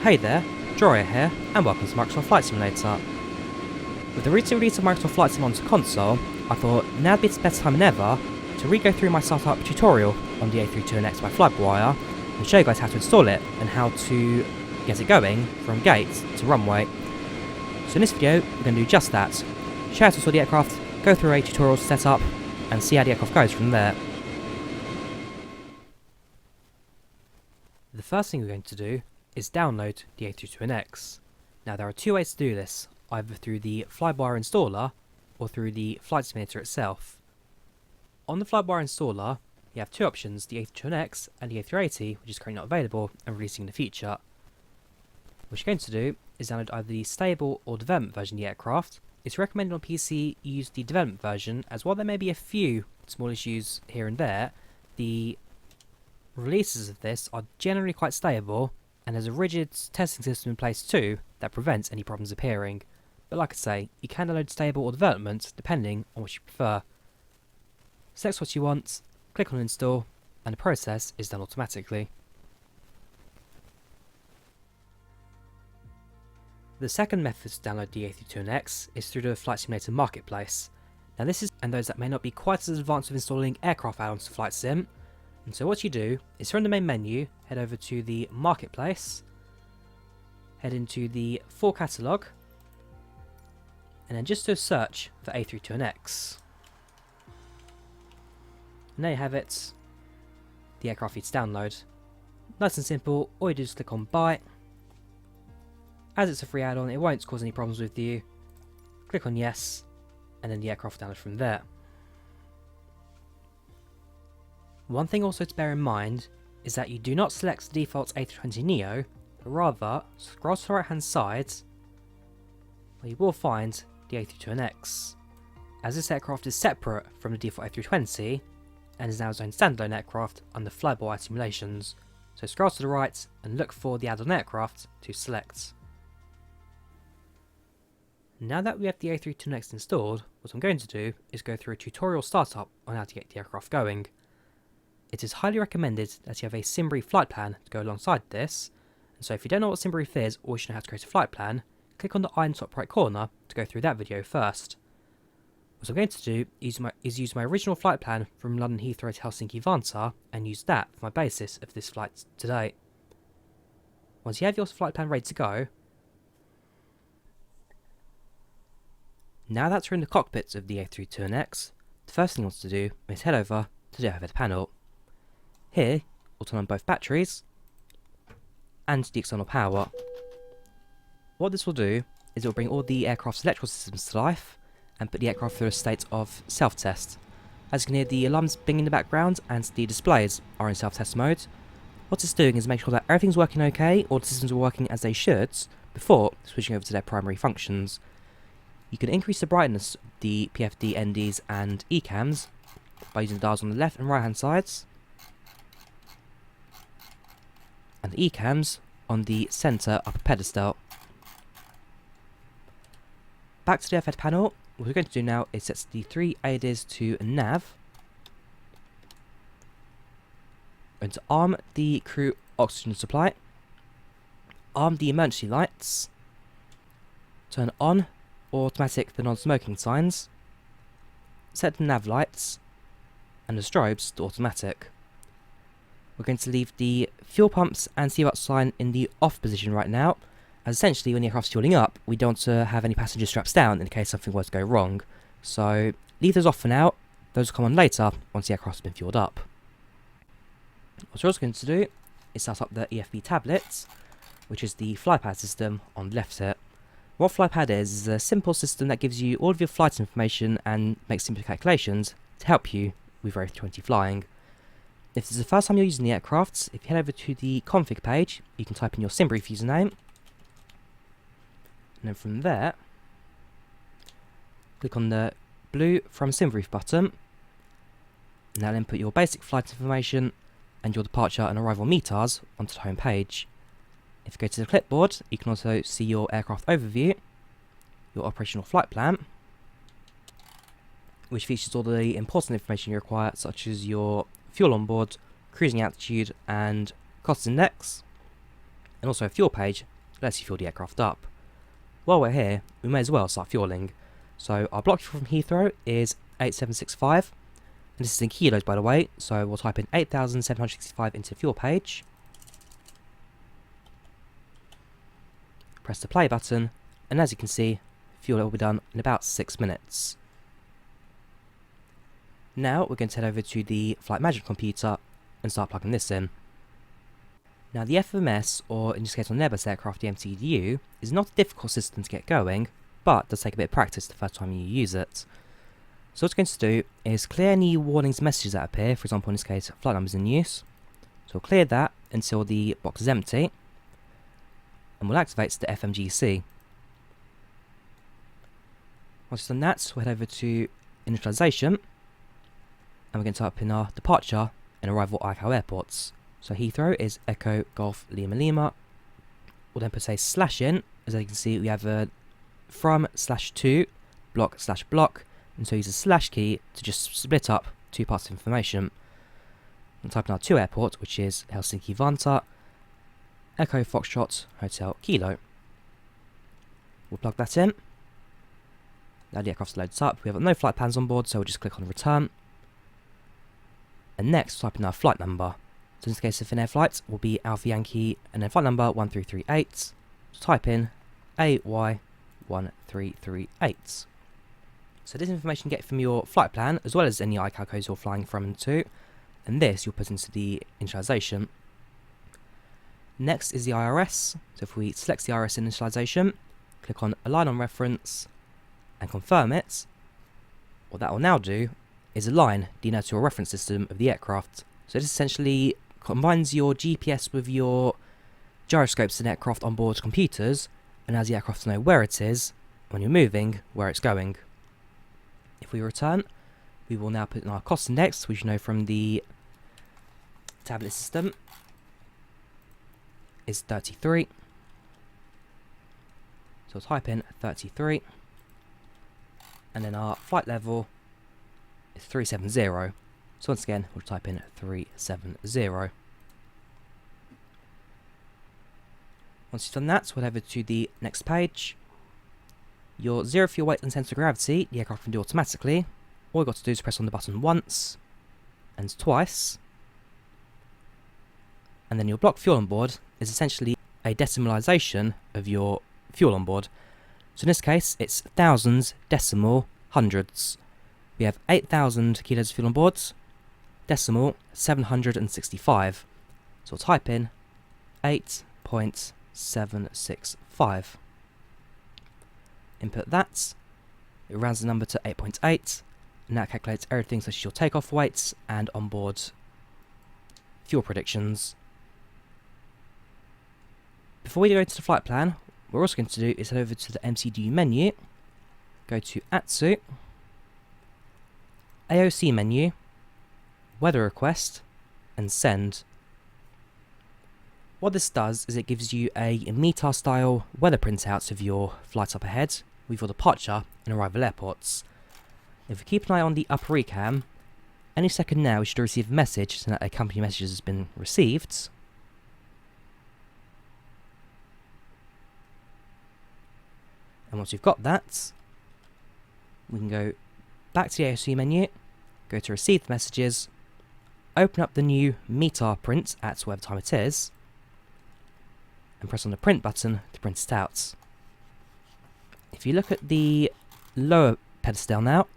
Hey there, Joria here, and welcome to Microsoft Flight Simulator. With the recent release of Microsoft Flight Sim onto console, I thought now'd be the best time than ever to re-go through my startup tutorial on the A320nx by Flightwire and show you guys how to install it and how to get it going from gate to runway. So in this video, we're going to do just that. Show you how to install the aircraft, go through a tutorial setup, and see how the aircraft goes from there. The first thing we're going to do is download the A320nx. Now there are two ways to do this, either through the Flightwire installer or through the Flight Simulator itself. On the Flightwire installer, you have two options, the A320nx and the A380, which is currently not available and releasing in the future. What you're going to do is download either the stable or development version of the aircraft. It's recommended on PC you use the development version, as while there may be a few small issues here and there, the releases of this are generally quite stable, and there's a rigid testing system in place too that prevents any problems appearing. But like I say, you can download stable or development depending on what you prefer. Select what you want, click on install, and the process is done automatically. The second method to download the A320nx is through the Flight Simulator Marketplace. Now this is for those that may not be quite as advanced with installing aircraft add-ons to Flight Sim. And so what you do is from the main menu, head over to the Marketplace, head into the full catalogue, and then just do a search for A320nx. And there you have it, the aircraft needs to download. Nice and simple, all you do is click on buy. As it's a free add-on, it won't cause any problems with you. Click on yes, and then the aircraft will download from there. One thing also to bear in mind is that you do not select the default A320neo, but rather scroll to the right hand side where you will find the A320nx. As this aircraft is separate from the default A320 and is now its own standalone aircraft under Flightwire simulations, so scroll to the right and look for the add-on aircraft to select. Now that we have the A320nx installed, what I'm going to do is go through a tutorial startup on how to get the aircraft going. It is highly recommended that you have a SimBrief flight plan to go alongside this, and so if you don't know what SimBrief is or you should know how to create a flight plan, click on the eye in the top right corner to go through that video first. What I'm going to do is use my original flight plan from London Heathrow to Helsinki Vantaa and use that for my basis of this flight today. Once you have your flight plan ready to go, now that we're in the cockpits of the A320nx, the first thing you want to do is head over to the overhead panel. Here, we'll turn on both batteries and the external power. What this will do is it will bring all the aircraft's electrical systems to life and put the aircraft through a state of self-test. As you can hear, the alarms bing in the background and the displays are in self-test mode. What it's doing is make sure that everything's working okay, all the systems are working as they should, before switching over to their primary functions. You can increase the brightness of the PFD, NDs and ECAMs by using the dials on the left and right hand sides, and the ECAMs on the centre upper pedestal. Back to the overhead panel, what we're going to do now is set the three AIDs to nav. We're going to arm the crew oxygen supply, arm the emergency lights, turn on automatic the non-smoking signs, set the nav lights, and the strobes to automatic. We're going to leave the fuel pumps and seatbelt sign in the off position right now, as essentially when the aircraft's fueling up, we don't want to have any passenger straps down in case something were to go wrong. So leave those off for now, those will come on later once the aircraft's been fueled up. What we're also going to do is start up the EFB tablets, which is the flypad system on the left here. What flypad is a simple system that gives you all of your flight information and makes simple calculations to help you with your A320 flying. If this is the first time you're using the aircraft, if you head over to the config page, you can type in your SimBrief username, and then from there, click on the blue From SimBrief button, and that'll input your basic flight information and your departure and arrival METARs onto the home page. If you go to the clipboard, you can also see your aircraft overview, your operational flight plan, which features all the important information you require, such as your fuel on board, cruising altitude and cost index, and also a fuel page lets you fuel the aircraft up. While we're here, we may as well start fueling. So our block fuel from Heathrow is 8765, and this is in kilos by the way, so we'll type in 8,765 into the fuel page, press the play button, and as you can see, fuel will be done in about 6 minutes. Now we're going to head over to the flight management computer and start plugging this in. Now the FMS, or in this case on an Airbus aircraft the MTDU, is not a difficult system to get going, but does take a bit of practice the first time you use it. So what it's going to do is clear any warnings and messages that appear, for example in this case flight numbers in use. So we'll clear that until the box is empty, and we'll activate the FMGC. Once it's done that, we'll head over to initialization, and we're going to type in our departure and arrival ICAO airports. So Heathrow is Echo Golf Lima Lima. We'll then put a slash in, as you can see we have a from/to block/block, and so use a slash key to just split up two parts of information. And type in our to airport, which is Helsinki Vantaa, Echo Foxtrot Hotel Kilo. We'll plug that in. Now the aircraft loads up. We have no flight plans on board, so we'll just click on return. And next, type in our flight number. So in this case, if an air flight will be Alpha Yankee and then flight number 1338. So type in AY1338. So this information you get from your flight plan, as well as any ICAO codes you're flying from and to, and this you'll put into the initialization. Next is the IRS. So if we select the IRS initialization, click on Align on Reference, and confirm it, what that will now do is align the inertial reference system of the aircraft. So this essentially combines your GPS with your gyroscopes and aircraft onboard computers, and allows the aircraft to know where it is, when you're moving, where it's going. If we return, we will now put in our cost index, which you know from the tablet system is 33. So we'll type in 33, and then our flight level is 370. So once again, we'll type in 370. Once you've done that, we'll head over to the next page. Your zero fuel weight and center of gravity, the aircraft can do automatically. All you've got to do is press on the button once and twice. And then your block fuel on board is essentially a decimalization of your fuel on board. So in this case, it's thousands, decimal, hundreds. We have 8,000 kilos of fuel on board, decimal 765. So we'll type in 8.765. Input that, it rounds the number to 8.8, and that calculates everything such as your takeoff weights and onboard fuel predictions. Before we go into the flight plan, what we're also going to do is head over to the MCDU menu, go to ATSU, AOC menu, weather request, and send. What this does is it gives you a METAR style weather printout of your flight up ahead with your departure and arrival airports. If we keep an eye on the upper recam, any second now we should receive a message saying that a company message has been received. And once you've got that, we can go back to the AOC menu, go to receive messages, open up the new METAR print at whatever time it is, and press on the print button to print it out. If you look at the lower pedestal now,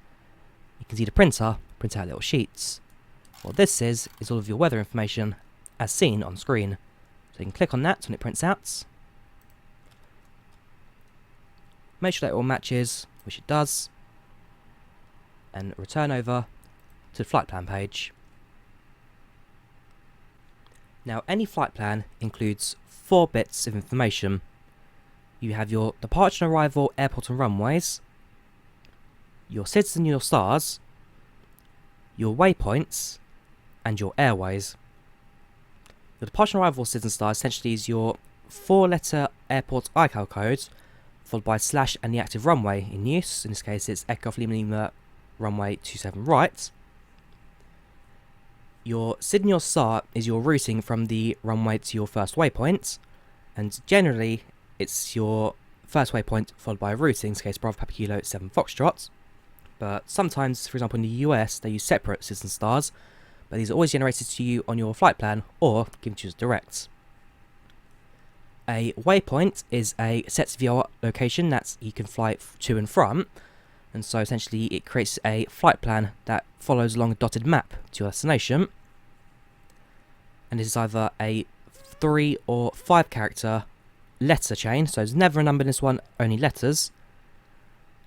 you can see the printer print out little sheets. What this is all of your weather information as seen on screen. So you can click on that when it prints out. Make sure that it all matches, which it does, and return over to the flight plan page. Now any flight plan includes 4 bits of information. You have your departure and arrival airport and runways, your SIDS and your stars, your waypoints, and your airways. Your departure and arrival SIDS and stars essentially is your 4-letter airport ICAO code, followed by / and the active runway in use. In this case it's Echo Lima Lima runway 27 right. Your SID and your STAR is your routing from the runway to your first waypoint, and generally it's your first waypoint followed by a routing, in this case Bravo Papa Kilo 7 Foxtrot. But sometimes, for example in the US, they use separate citizen stars, but these are always generated to you on your flight plan or given to you as direct. A waypoint is a set VOR location that you can fly to and from, and so essentially it creates a flight plan that follows along a dotted map to your destination, and it is either a 3 or 5 character letter chain, so there's never a number in this one, only letters.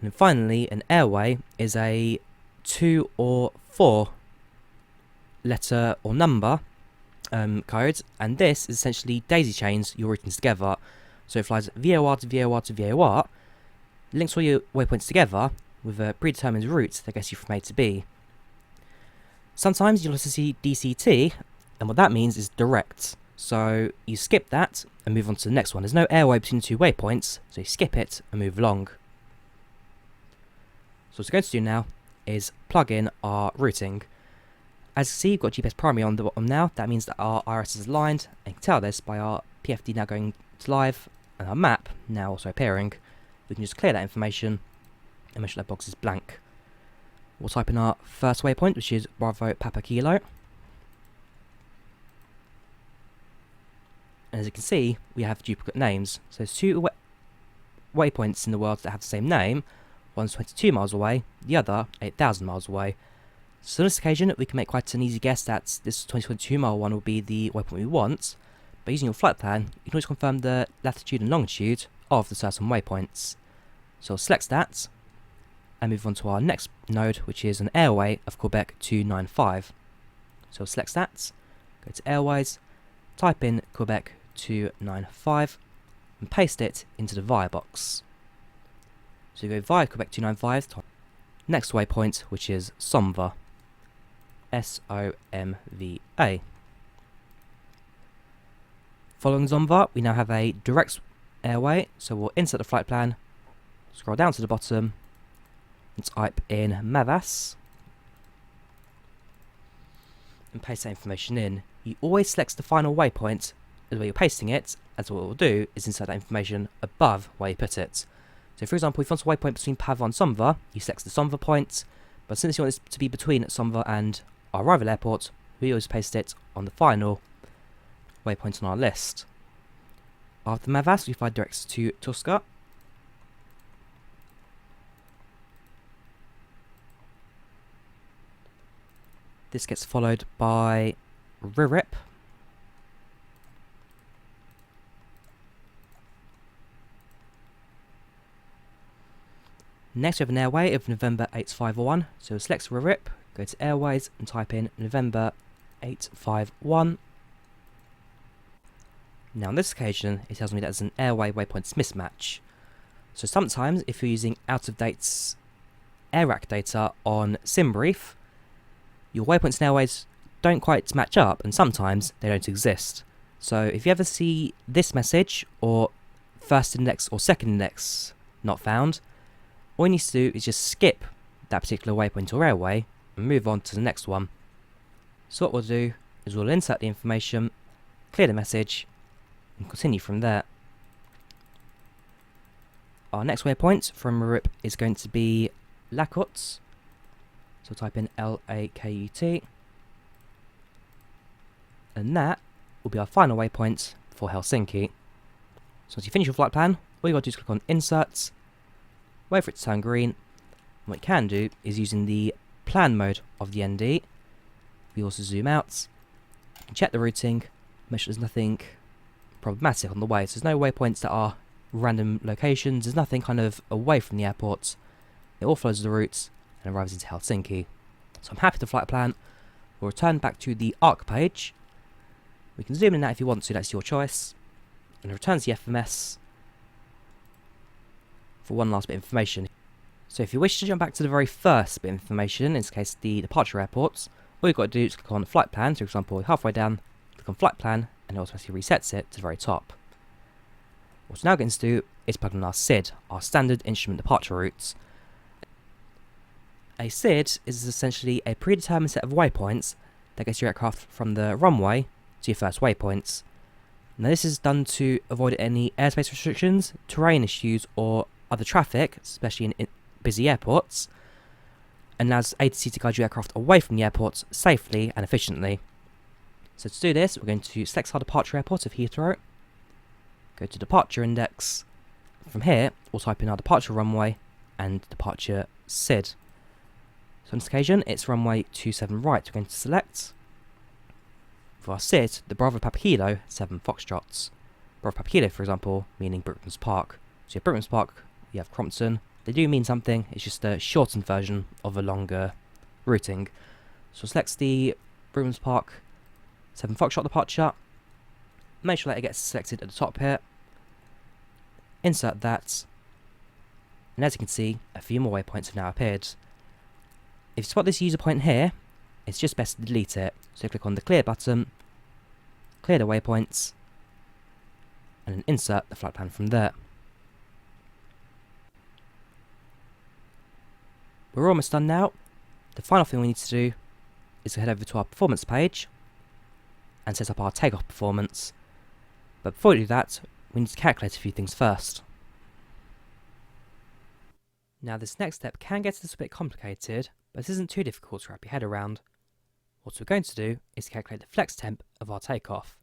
And then finally, an airway is a 2 or 4 letter or number code, and this is essentially daisy chains your routing together. So it flies VOR to VOR to VOR, links all your waypoints together with a predetermined route that gets you from A to B. Sometimes you'll also see DCT, and what that means is direct. So you skip that and move on to the next one. There's no airway between the two waypoints, so you skip it and move along. So what we're going to do now is plug in our routing. As you see, we've got GPS primary on the bottom now. That means that our IRS is aligned, and you can tell this by our PFD now going to live and our map now also appearing. We can just clear that information and make sure that box is blank. We'll type in our first waypoint, which is Bravo Papa Kilo. And as you can see, we have duplicate names. So there's two waypoints in the world that have the same name. One's 22 miles away, the other 8,000 miles away. So on this occasion, we can make quite an easy guess that this 2022 mile one will be the waypoint we want. By using your flight plan, you can always confirm the latitude and longitude of the certain waypoints. So we'll select that, and move on to our next node, which is an airway of Quebec 295. So we'll select that, go to Airways, type in Quebec 295, and paste it into the via box. So you go via Quebec 295, next waypoint, which is Somva, SOMVA. Following Somva, we now have a direct airway, so we'll insert the flight plan, scroll down to the bottom, and type in Mavas, and paste that information in. You always select the final waypoint as where you're pasting it, as what it will do is insert that information above where you put it. So for example, if you want a waypoint between Pava and Somva, you select the Somva point, but since you want this to be between Somva and our rival airport, we always paste it on the final waypoint on our list. After Mavas, we fly direct to Tuska. This gets followed by Ririp. Next we have an airway of November 8501, so select Ririp, go to Airways and type in November 851. Now on this occasion it tells me that there's an airway waypoints mismatch. So sometimes if you're using out-of-date AirRack data on SimBrief, your waypoints and airways don't quite match up, and sometimes they don't exist. So if you ever see this message, or first index or second index not found, all you need to do is just skip that particular waypoint or airway and move on to the next one. So what we'll do is we'll insert the information, clear the message, and continue from there. Our next waypoint from Marip is going to be Lakut. So type in Lakut, and that will be our final waypoint for Helsinki. So once you finish your flight plan, all you got to do is click on Insert, wait for it to turn green, and what you can do is using the plan mode of the ND, we also zoom out, and check the routing, make sure there's nothing problematic on the way. So there's no waypoints that are random locations, there's nothing kind of away from the airport, it all follows the routes and arrives into Helsinki. So I'm happy with the flight plan. We'll return back to the ARC page. We can zoom in that if you want to, that's your choice. And return to the FMS for one last bit of information. So if you wish to jump back to the very first bit of information, in this case the departure airports, all you've got to do is click on flight plan. So for example, halfway down, click on flight plan, and it automatically resets it to the very top. What we're now going to do is plug in our SID, our standard instrument departure routes. A SID is essentially a predetermined set of waypoints that gets your aircraft from the runway to your first waypoints. Now this is done to avoid any airspace restrictions, terrain issues or other traffic, especially in busy airports, and allows ATC to guide your aircraft away from the airports safely and efficiently. So to do this, we're going to select our departure airport of Heathrow, go to Departure Index. From here, we'll type in our departure runway and departure SID. So on this occasion, it's runway 27 right we're going to select. For our SID, the Bravo Papa Kilo 7 Foxtrots. Bravo Papa Kilo, for example, meaning Brooklands Park. So you have Brooklands Park, you have Crompton. They do mean something, it's just a shortened version of a longer routing. So select the Brooklands Park 7 Foxtrot departure. Make sure that it gets selected at the top here. Insert that. And as you can see, a few more waypoints have now appeared. If you spot this user point here, it's just best to delete it. So click on the clear button, clear the waypoints, and then insert the flight plan from there. We're almost done now. The final thing we need to do is to head over to our performance page and set up our takeoff performance. But before we do that, we need to calculate a few things first. Now this next step can get a little bit complicated, but this isn't too difficult to wrap your head around. What we're going to do is to calculate the flex temp of our takeoff.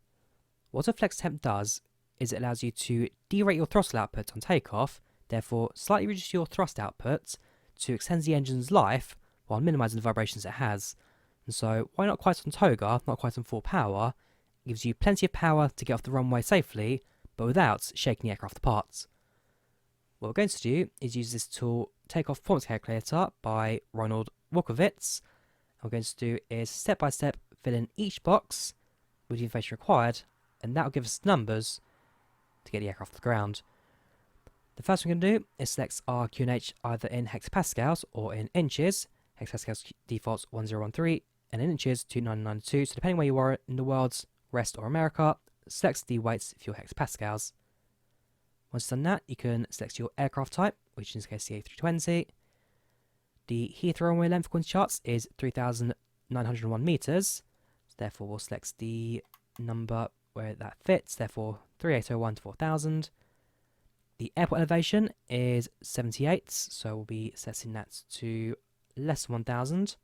What a flex temp does is it allows you to derate your throttle output on takeoff, therefore slightly reduce your thrust output to extend the engine's life while minimising the vibrations it has. And so, while not quite on toga, not quite on full power, it gives you plenty of power to get off the runway safely, but without shaking the aircraft apart. What we're going to do is use this tool, Takeoff Performance Calculator by Ronald Wolkowitz. What we're going to do is step by step fill in each box with the information required, and that will give us numbers to get the aircraft off the ground. The first thing we're going to do is select our QNH either in hectopascals or in inches. Hectopascals defaults 1013 and in inches 2992, so depending where you are in the world, rest or America, select the weights for your hectopascals. Once you've done that, you can select your aircraft type, which in this case is the A320. The Heathrow runway length according to charts is 3,901 metres, so therefore we'll select the number where that fits, therefore 3801 to 4000. The airport elevation is 78, so we'll be setting that to less than 1000.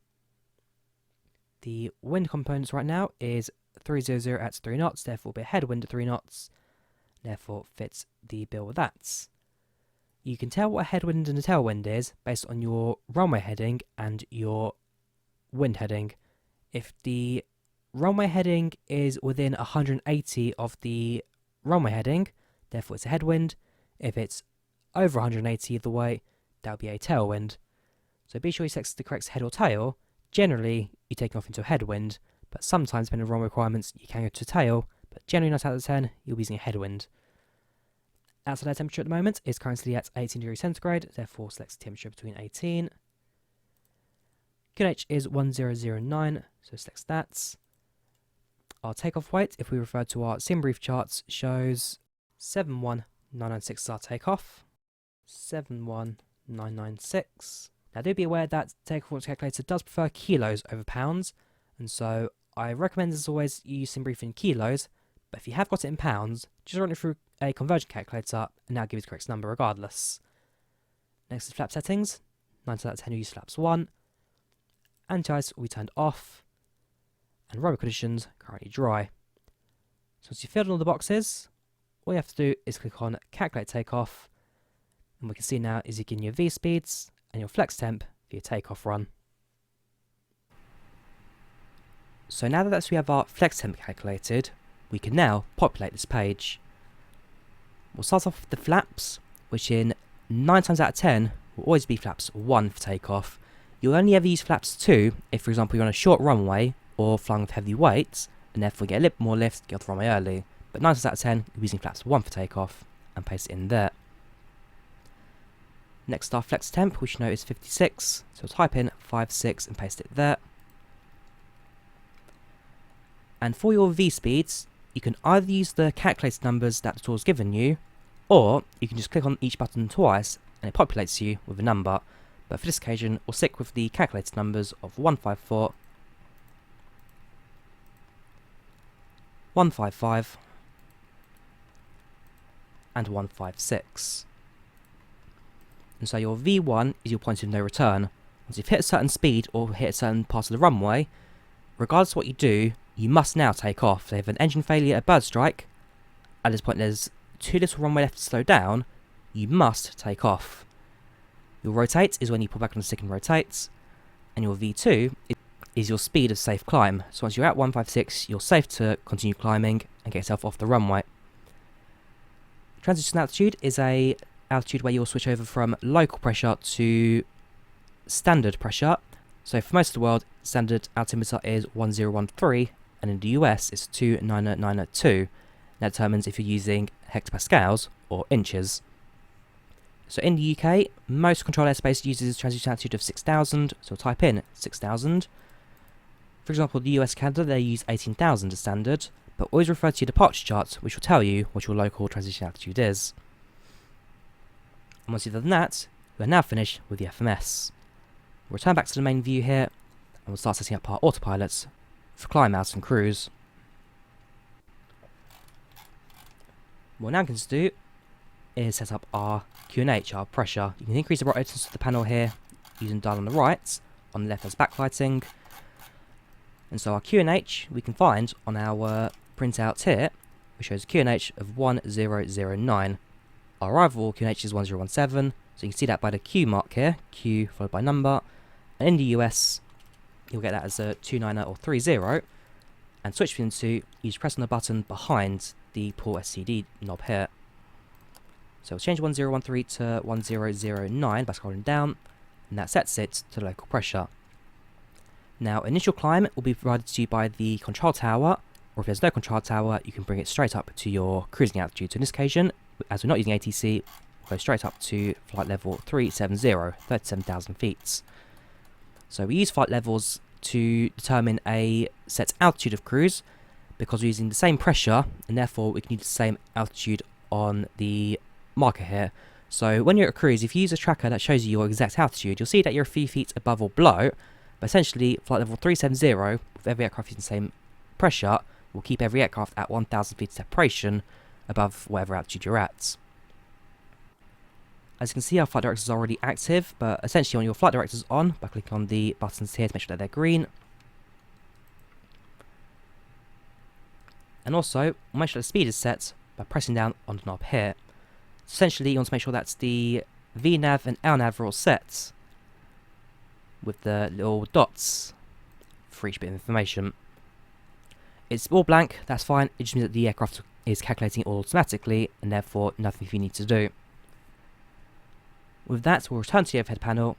The wind components right now is 300 at 3 knots, therefore will be a headwind at 3 knots, therefore fits the bill with that. You can tell what a headwind and a tailwind is based on your runway heading and your wind heading. If the runway heading is within 180 of the runway heading, therefore it's a headwind. If it's over 180 of the way, that'll be a tailwind. So be sure you select the correct head or tail. Generally, you're taking off into a headwind, but sometimes, depending on runway requirements, you can go to a tail, but generally 9 out of 10, you'll be using a headwind. Outside air temperature at the moment is currently at 18 degrees centigrade, therefore select the temperature between 18. QNH is 1009, so select that. Our takeoff weight, if we refer to our sim brief charts, shows 71996 is our takeoff. 71996. Now do be aware that takeoff performance calculator does prefer kilos over pounds, and so I recommend as always you use sim brief in kilos, but if you have got it in pounds, just run it through a conversion calculator and that'll give you the correct number regardless. Next is flap settings. 9 out of 10 we use flaps 1. Anti-ice will be turned off, and runway conditions currently dry. So once you've filled in all the boxes, all you have to do is click on calculate takeoff, and we can see now is you can your V speeds and your flex temp for your takeoff run. So now that we have our flex temp calculated, we can now populate this page. We'll start off with the flaps, which in 9 times out of 10 will always be flaps 1 for takeoff. You'll only ever use flaps 2 if, for example, you're on a short runway or flying with heavy weights, and therefore get a little more lift, get off the runway early. But 9 times out of 10, you're using flaps 1 for takeoff, and paste it in there. Next, our flex temp, which you know is 56, so type in 56 and paste it there. And for your V speeds, you can either use the calculated numbers that the tool's given you, or you can just click on each button twice and it populates you with a number. But for this occasion, we'll stick with the calculated numbers of 154, 155, and 156. And so your V1 is your point of no return. Once you've hit a certain speed or hit a certain part of the runway, regardless of what you do, you must now take off. So if an engine failure, a bird strike, at this point there's too little runway left to slow down, you must take off. Your rotate is when you pull back on the stick and rotate, and your V2 is your speed of safe climb. So once you're at 156, you're safe to continue climbing and get yourself off the runway. Transition altitude is a altitude where you'll switch over from local pressure to standard pressure. So for most of the world, standard altimeter is 1013, and in the US it's 29902. That determines if you're using hectopascals or inches. So in the UK, most controlled airspace uses transition altitude of 6,000, so type in 6,000. For example, the US and Canada, they use 18,000 as standard, but always refer to your departure chart, which will tell you what your local transition altitude is. And once you've done that, we're now finished with the FMS. We'll return back to the main view here, and we'll start setting up our autopilots for climb out and cruise. What we're now going to do is set up our QNH, our pressure. You can increase the brightness of the panel here using the dial on the right. On the left has backlighting. And so our QNH we can find on our printout here, which shows a QNH of 1009. Our arrival QNH is 1017, so you can see that by the Q mark here, Q followed by number. And in the US, you'll get that as a 29 or 30. And switch between the two, you just press on the button behind the port SCD knob here. So we'll change 1013 to 1009 by scrolling down, and that sets it to local pressure. Now, initial climb will be provided to you by the control tower, or if there's no control tower, you can bring it straight up to your cruising altitude. So in this occasion, as we're not using ATC, we'll go straight up to flight level 370, 37,000 feet. So we use flight levels to determine a set altitude of cruise, because we're using the same pressure, and therefore we can use the same altitude on the marker here. So when you're at a cruise, if you use a tracker that shows you your exact altitude, you'll see that you're a few feet above or below, but essentially flight level 370, with every aircraft using the same pressure, will keep every aircraft at 1,000 feet separation above whatever altitude you're at. As you can see, our flight directors are already active, but essentially on your flight directors on by clicking on the buttons here to make sure that they're green. And also, make sure the speed is set by pressing down on the knob here. Essentially, you want to make sure that the VNAV and LNAV are all set with the little dots for each bit of information. It's all blank, that's fine, it just means that the aircraft is calculating it all automatically, and therefore nothing you need to do. With that, we'll return to the overhead panel.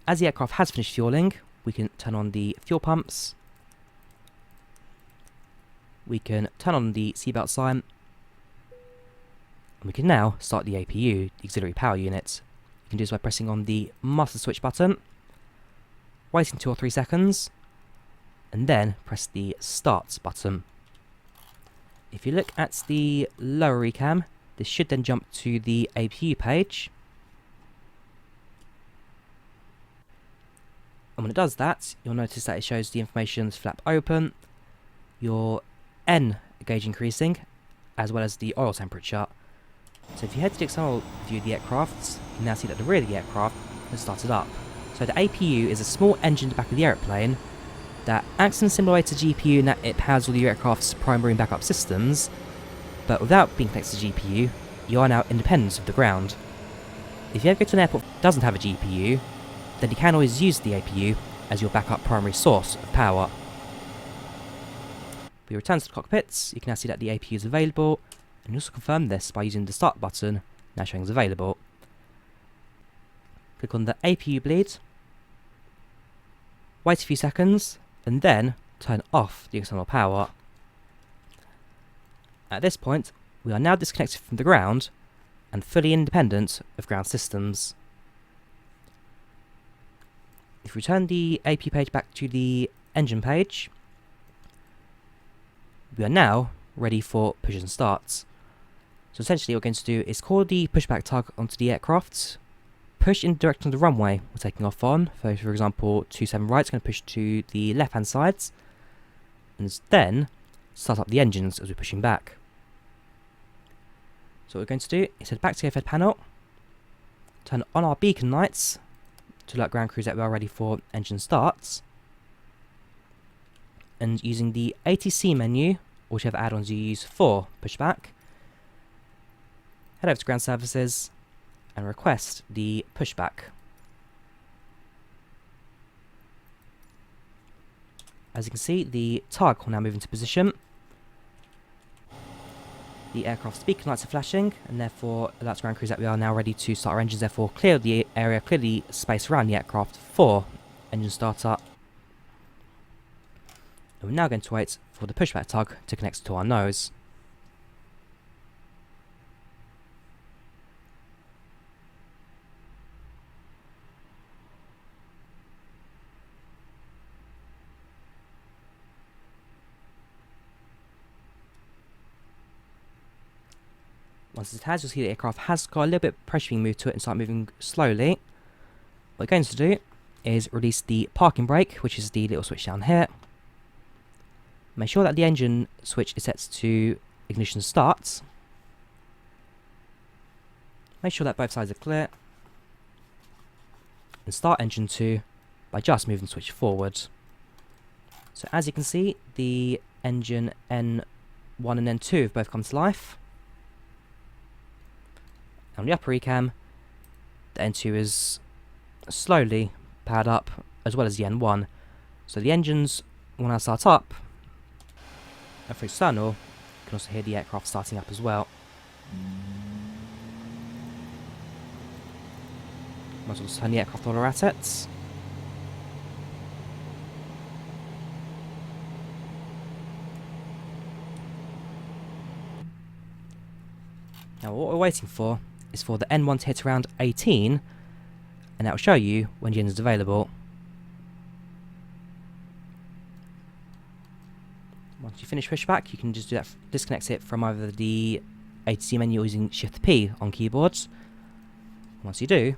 As the aircraft has finished fueling, we can turn on the fuel pumps. We can turn on the seatbelt sign. And we can now start the APU, the auxiliary power unit. You can do this by pressing on the master switch button, waiting 2 or 3 seconds, and then press the start button. If you look at the lower recam, this should then jump to the APU page. And when it does that, you'll notice that it shows the information's flap open, your N gauge increasing, as well as the oil temperature. So if you head to the external view of the aircraft, you can now see that the rear of the aircraft has started up. So the APU is a small engine at the back of the aeroplane that acts in a similar way to GPU in that it powers all the aircraft's primary and backup systems, but without being connected to GPU, you are now independent of the ground. If you ever go to an airport that doesn't have a GPU, then you can always use the APU as your backup primary source of power. If we return to the cockpits, you can now see that the APU is available, and you also confirm this by using the start button, now showing as available. Click on the APU bleed, wait a few seconds, and then turn off the external power. At this point, we are now disconnected from the ground and fully independent of ground systems. If we return the APU page back to the engine page, we are now ready for push and starts. So essentially what we're going to do is call the pushback tug onto the aircraft, push in the direction of the runway we're taking off on. So for example, 27 right is going to push to the left hand side, and then start up the engines as we're pushing back. So what we're going to do is head back to the overhead panel, turn on our beacon lights to alert ground crews that we are ready for engine starts, and using the ATC menu, or whichever add-ons you use for pushback, head over to ground services and request the pushback. As you can see, the target will now move into position. The aircraft's beacon lights are flashing, and therefore alerts ground crews that we are now ready to start our engines, therefore clear the area, clear the space around the aircraft for engine startup. And we're now going to wait for the pushback tug to connect to our nose. Once it has, you'll see the aircraft has got a little bit of pressure being moved to it and start moving slowly. What we're going to do is release the parking brake, which is the little switch down here. Make sure that the engine switch is set to ignition starts. Make sure that both sides are clear. And start engine 2 by just moving the switch forward. So as you can see, the engine N1 and N2 have both come to life. On the upper ECAM, the N2 is slowly powered up, as well as the N1. So the engines will now start up, and for external, you can also hear the aircraft starting up as well. Might as well turn the aircraft while we're at it. Now what we're waiting for is for the N1 to hit around 18, and that will show you when the engine is available. Once you finish pushback, you can just do that, disconnect it from either the ATC menu or using Shift P on keyboards. Once you do,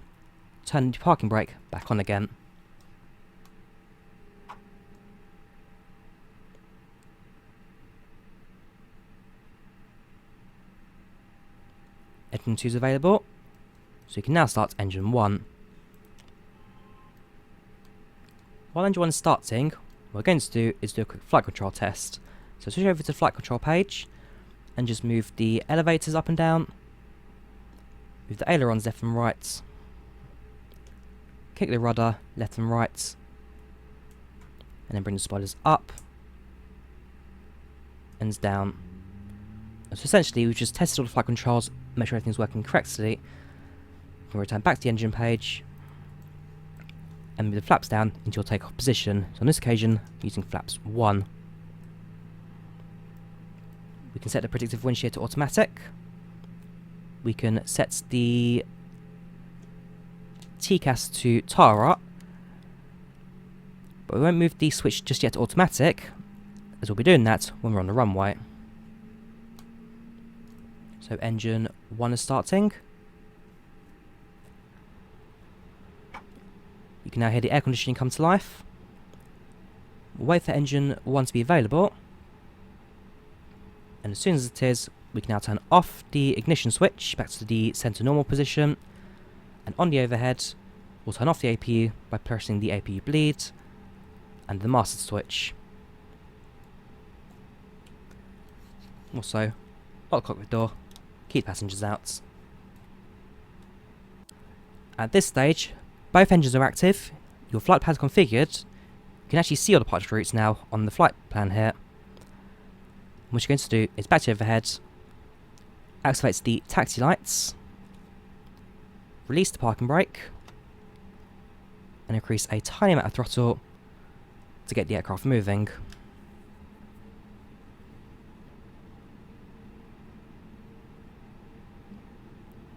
turn the parking brake back on again. Engine 2 is available, so you can now start engine 1. While engine 1 is starting, what we're going to do is do a quick flight control test. So switch over to the flight control page and just move the elevators up and down, move the ailerons left and right, kick the rudder left and right, and then bring the spoilers up and down. So essentially we've just tested all the flight controls, make sure everything's working correctly. We'll return back to the engine page and move the flaps down into your takeoff position. So on this occasion, using flaps 1. We can set the predictive wind shear to automatic. We can set the TCAS to TARA, but we won't move the switch just yet to automatic, as we'll be doing that when we're on the runway. So engine 1 is starting. You can now hear the air conditioning come to life. We'll wait for engine 1 to be available. And as soon as it is, we can now turn off the ignition switch back to the center normal position. And on the overhead, we'll turn off the APU by pressing the APU bleed and the master switch. Also, lock the cockpit door, keep passengers out. At this stage, both engines are active, your flight plan is configured. You can actually see all the departure routes now on the flight plan here. What you're going to do is back to overhead, activate the taxi lights, release the parking brake, and increase a tiny amount of throttle to get the aircraft moving.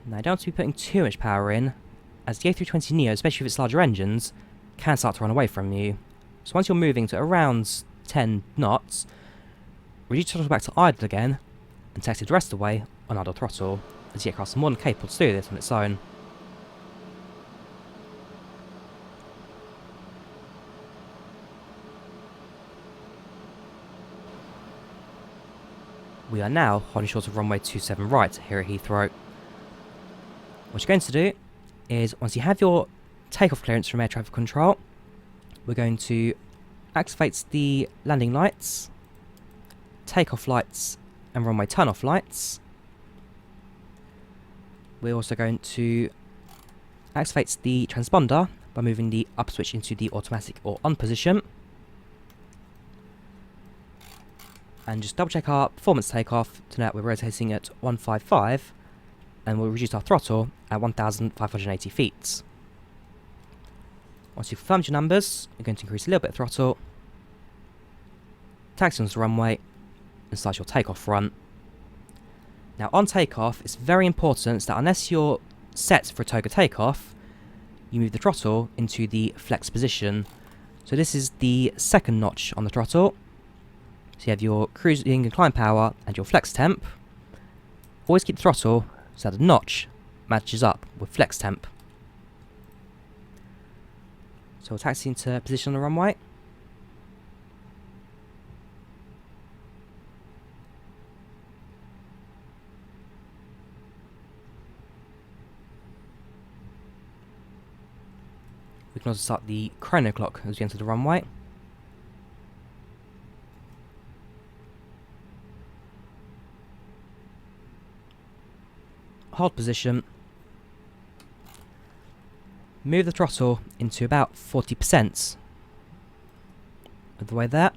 Now, you don't want to be putting too much power in, as the A320neo, especially with its larger engines, can start to run away from you. So once you're moving to around 10 knots, reduce the throttle back to idle again, and taxi the rest of the way on idle throttle, as the aircraft is more than capable to do this on its own. we are now holding short of runway 27 right here at Heathrow. What you're going to do is, once you have your takeoff clearance from air traffic control, we're going to activate the landing lights, takeoff lights and runway turn-off lights. We're also going to activate the transponder by moving the up switch into the automatic or on position. And just double check our performance takeoff to know that we're rotating at 155, and we'll reduce our throttle at 1,580 feet. Once you've confirmed your numbers, you're going to increase a little bit of throttle, taxi onto the runway, and start your takeoff run. Now on takeoff, it's very important that unless you're set for a toga takeoff, you move the throttle into the flex position. So this is the second notch on the throttle. So you have your cruising and climb power and your flex temp. Always keep the throttle so that the notch matches up with flex temp. So we'll taxi into position on the runway. We can also start the chrono clock as we enter the runway. Hold position. Move the throttle into about 40% of the way there.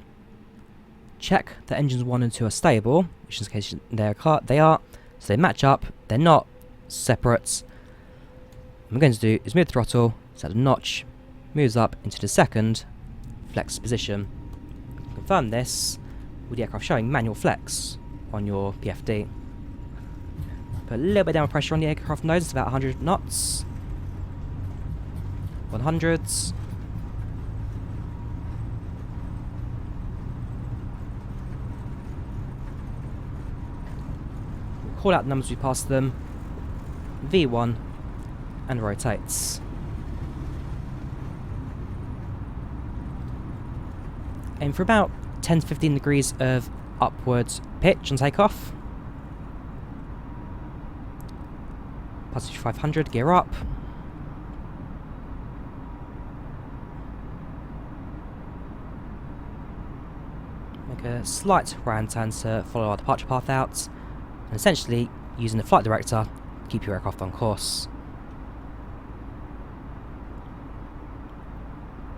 Check that engines 1 and 2 are stable, which in this case they are, so they match up, they're not separate. What I'm going to do is move the throttle so that the notch moves up into the second flex position. Confirm this with the aircraft showing manual flex on your PFD. Put a little bit down pressure on the aircraft nose, it's about 100 knots. 100s. We'll call out the numbers as we pass them. V1 and rotates. Aim for about 10 to 15 degrees of upwards pitch on takeoff. Passage 500, gear up. Make a slight right-hand turn to follow our departure path out, and essentially using the flight director to keep your aircraft on course.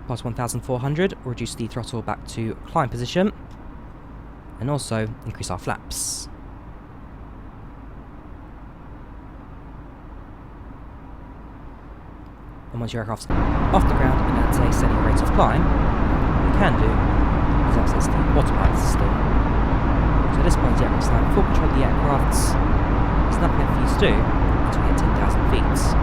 Past 1,400, we'll reduce the throttle back to climb position, and also increase our flaps. And once your aircraft's off the ground and at a steady rate of climb, what you can do is access the autopilot system. So at this point, the aircraft's now in full control of the aircraft. There's nothing left for you to do until we hit 10,000 feet.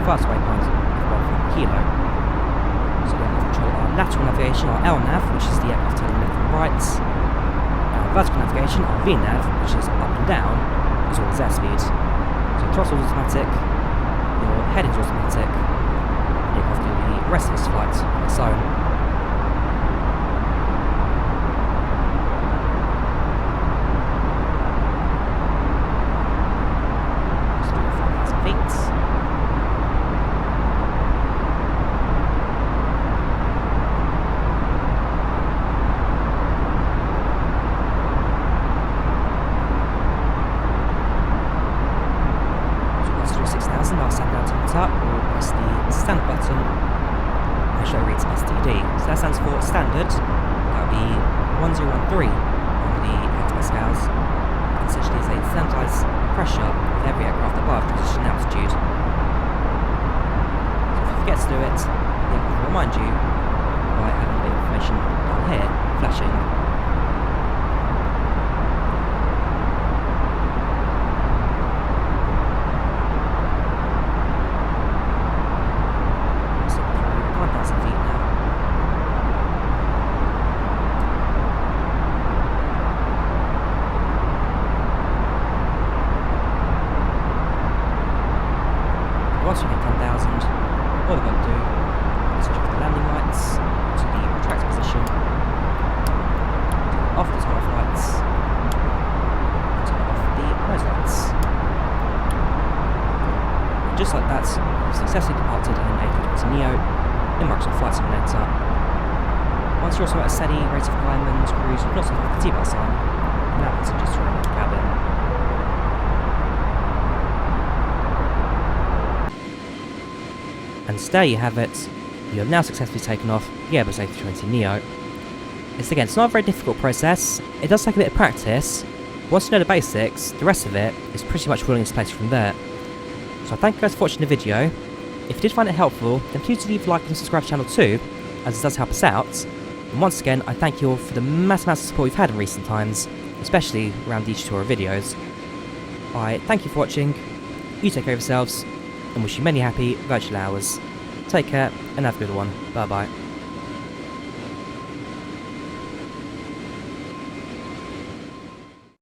First waypoint of 1 kilo. So we have control our lateral navigation, our LNAV, which is the aircraft turning left and right. Our vertical navigation, our VNAV, which is up and down, as well as airspeed. So throttle is automatic, your heading is automatic, and the aircraft will do the rest of its flight on its own. So we have 5,000 feet. I'll stand down to the top, we'll press the stand button and show reads STD. So that stands for standard, that'll be 1013 on the hectopascals. And essentially is a standardised pressure of every aircraft above transition altitude. So if you forget to do it, the aircraft will remind you by having a bit of information down here flashing. 1000. What we're going to do is switch off the landing lights to the retract position, turn off the tail lights, and turn off the nose lights. And just like that, we've successfully departed an A320neo in Microsoft Flight Simulator. Once you're also at a steady rate of climb and cruise, you can also have the seatbelt sign, and that passengers around the cabin. And there you have it. You have now successfully taken off the Airbus A320neo. It's not a very difficult process. It does take a bit of practice. Once you know the basics, the rest of it is pretty much falling into place from there. So thank you guys for watching the video. If you did find it helpful, then please leave a like and subscribe to the channel too, as it does help us out. And once again, I thank you all for the massive amounts of support we've had in recent times, especially around these tutorial videos. I thank you for watching, you take care of yourselves, and wish you many happy virtual hours. Take care, and have a good one. Bye bye.